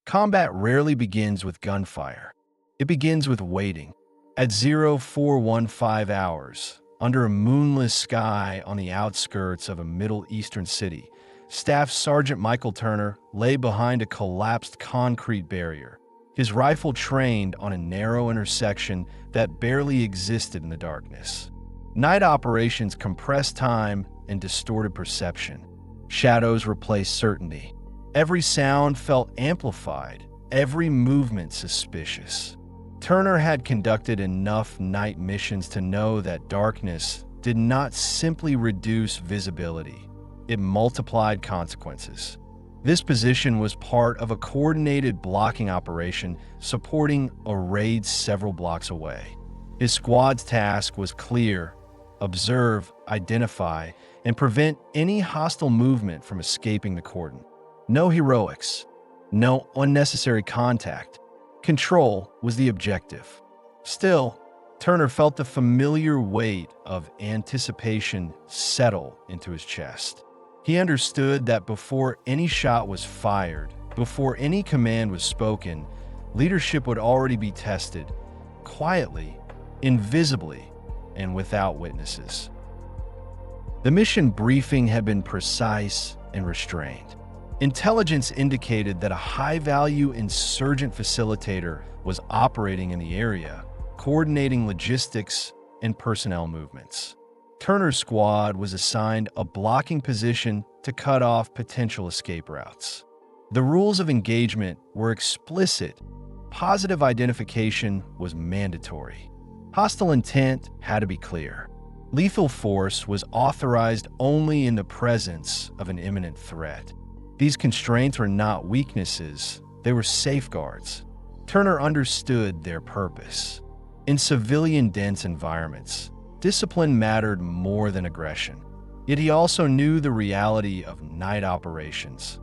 Combat rarely begins with gunfire. It begins with waiting. At 0415 hours, under a moonless sky on the outskirts of a Middle Eastern city, Staff Sergeant Michael Turner lay behind a collapsed concrete barrier, his rifle trained on a narrow intersection that barely existed in the darkness. Night operations compressed time and distorted perception. Shadows replaced certainty. Every sound felt amplified, every movement suspicious. Turner had conducted enough night missions to know that darkness did not simply reduce visibility. It multiplied consequences. This position was part of a coordinated blocking operation supporting a raid several blocks away. His squad's task was clear: observe, identify, and prevent any hostile movement from escaping the cordon. No heroics, no unnecessary contact. Control was the objective. Still, Turner felt the familiar weight of anticipation settle into his chest. He understood that before any shot was fired, before any command was spoken, leadership would already be tested, quietly, invisibly, and without witnesses. The mission briefing had been precise and restrained. Intelligence indicated that a high-value insurgent facilitator was operating in the area, coordinating logistics and personnel movements. Turner's squad was assigned a blocking position to cut off potential escape routes. The rules of engagement were explicit. Positive identification was mandatory. Hostile intent had to be clear. Lethal force was authorized only in the presence of an imminent threat. These constraints were not weaknesses, they were safeguards. Turner understood their purpose. In civilian-dense environments, discipline mattered more than aggression. Yet he also knew the reality of night operations.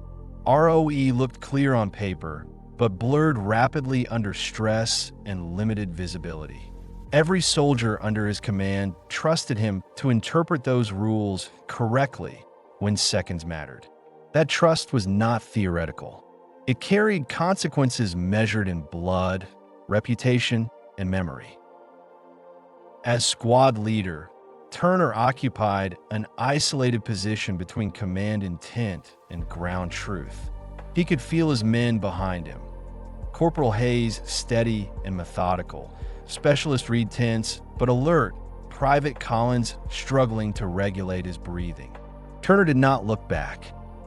ROE looked clear on paper, but blurred rapidly under stress and limited visibility. Every soldier under his command trusted him to interpret those rules correctly when seconds mattered. That trust was not theoretical. It carried consequences measured in blood, reputation, and memory. As squad leader, Turner occupied an isolated position between command intent and ground truth. He could feel his men behind him. Corporal Hayes, steady and methodical. Specialist Reed tense but alert. Private Collins struggling to regulate his breathing. Turner did not look back.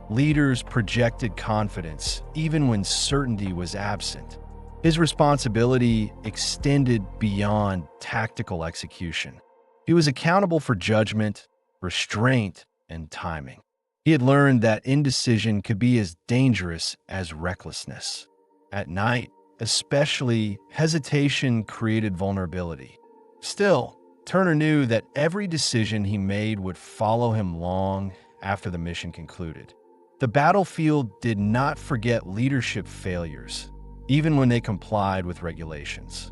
Leaders projected confidence even when certainty was absent. His responsibility extended beyond tactical execution. He was accountable for judgment, restraint, and timing. He had learned that indecision could be as dangerous as recklessness. At night, especially, hesitation created vulnerability. Still, Turner knew that every decision he made would follow him long after the mission concluded. The battlefield did not forget leadership failures, even when they complied with regulations.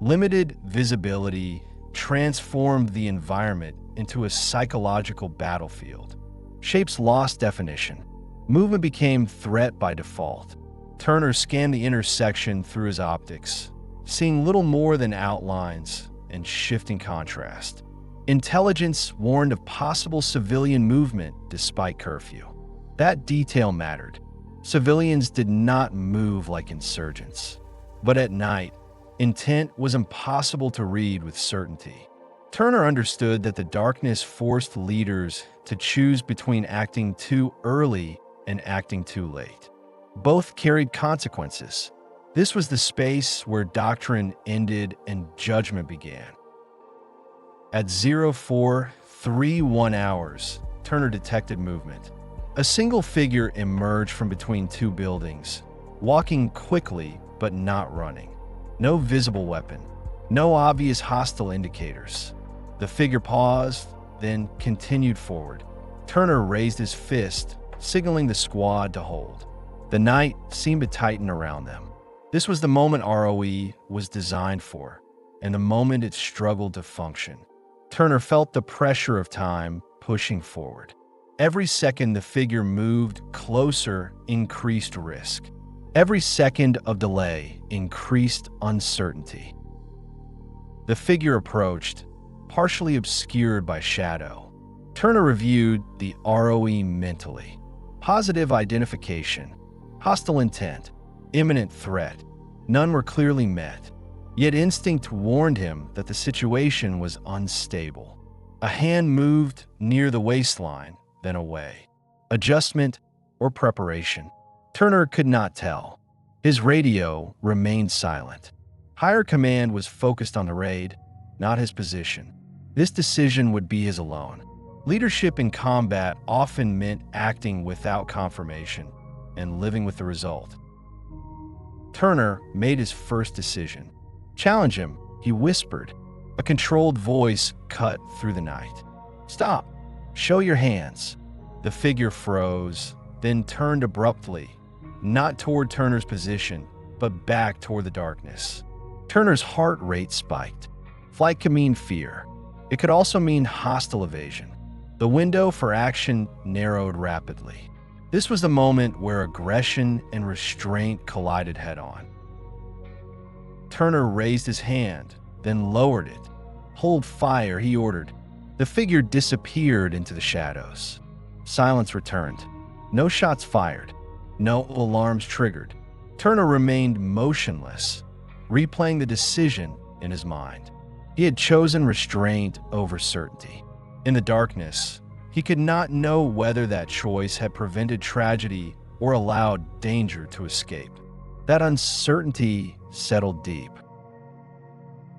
Limited visibility transformed the environment into a psychological battlefield. Shapes lost definition. Movement became threat by default. Turner scanned the intersection through his optics, seeing little more than outlines and shifting contrast. Intelligence warned of possible civilian movement despite curfew. That detail mattered. Civilians did not move like insurgents. But at night, intent was impossible to read with certainty. Turner understood that the darkness forced leaders to choose between acting too early and acting too late. Both carried consequences. This was the space where doctrine ended and judgment began. At 0431 hours, Turner detected movement. A single figure emerged from between two buildings, walking quickly but not running. No visible weapon, no obvious hostile indicators. The figure paused, then continued forward. Turner raised his fist, signaling the squad to hold. The night seemed to tighten around them. This was the moment ROE was designed for, and the moment it struggled to function. Turner felt the pressure of time pushing forward. Every second the figure moved closer increased risk. Every second of delay increased uncertainty. The figure approached, partially obscured by shadow. Turner reviewed the ROE mentally. Positive identification, hostile intent, imminent threat. None were clearly met. Yet instinct warned him that the situation was unstable. A hand moved near the waistline, then away. Adjustment or preparation? Turner could not tell. His radio remained silent. Higher command was focused on the raid, not his position. This decision would be his alone. Leadership in combat often meant acting without confirmation and living with the result. Turner made his first decision. "Challenge him," he whispered. A controlled voice cut through the night. "Stop. Show your hands." The figure froze, then turned abruptly, not toward Turner's position, but back toward the darkness. Turner's heart rate spiked. Flight could mean fear. It could also mean hostile evasion. The window for action narrowed rapidly. This was the moment where aggression and restraint collided head-on. Turner raised his hand, then lowered it. "Hold fire," he ordered. The figure disappeared into the shadows. Silence returned. No shots fired. No alarms triggered. Turner remained motionless, replaying the decision in his mind. He had chosen restraint over certainty. In the darkness, he could not know whether that choice had prevented tragedy or allowed danger to escape. That uncertainty settled deep.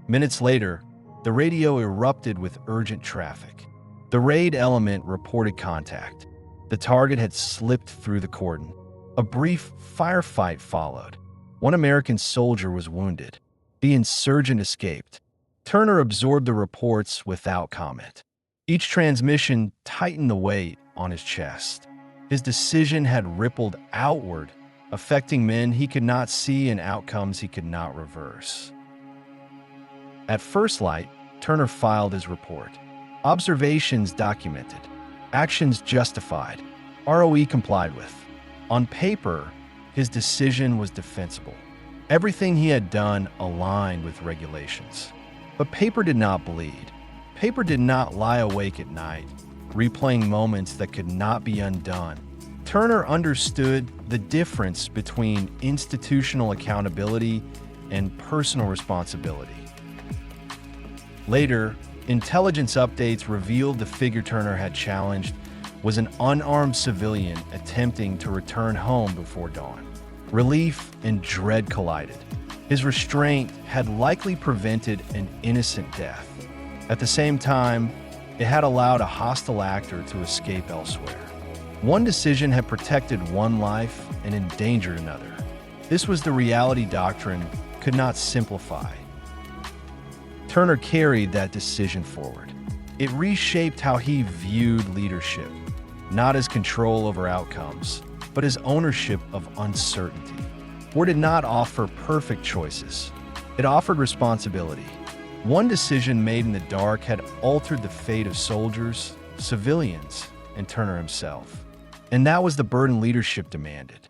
Minutes later, the radio erupted with urgent traffic. The raid element reported contact. The target had slipped through the cordon. A brief firefight followed. One American soldier was wounded. The insurgent escaped. Turner absorbed the reports without comment. Each transmission tightened the weight on his chest. His decision had rippled outward, affecting men he could not see and outcomes he could not reverse. At first light, Turner filed his report. Observations documented. Actions justified. ROE complied with. On paper, his decision was defensible. Everything he had done aligned with regulations. But paper did not bleed. Paper did not lie awake at night, replaying moments that could not be undone. Turner understood the difference between institutional accountability and personal responsibility. Later, intelligence updates revealed the figure Turner had challenged was an unarmed civilian attempting to return home before dawn. Relief and dread collided. His restraint had likely prevented an innocent death. At the same time, it had allowed a hostile actor to escape elsewhere. One decision had protected one life and endangered another. This was the reality doctrine could not simplify. Turner carried that decision forward. It reshaped how he viewed leadership, not as control over outcomes, but as ownership of uncertainty. War did not offer perfect choices. It offered responsibility. One decision made in the dark had altered the fate of soldiers, civilians, and Turner himself. And that was the burden leadership demanded.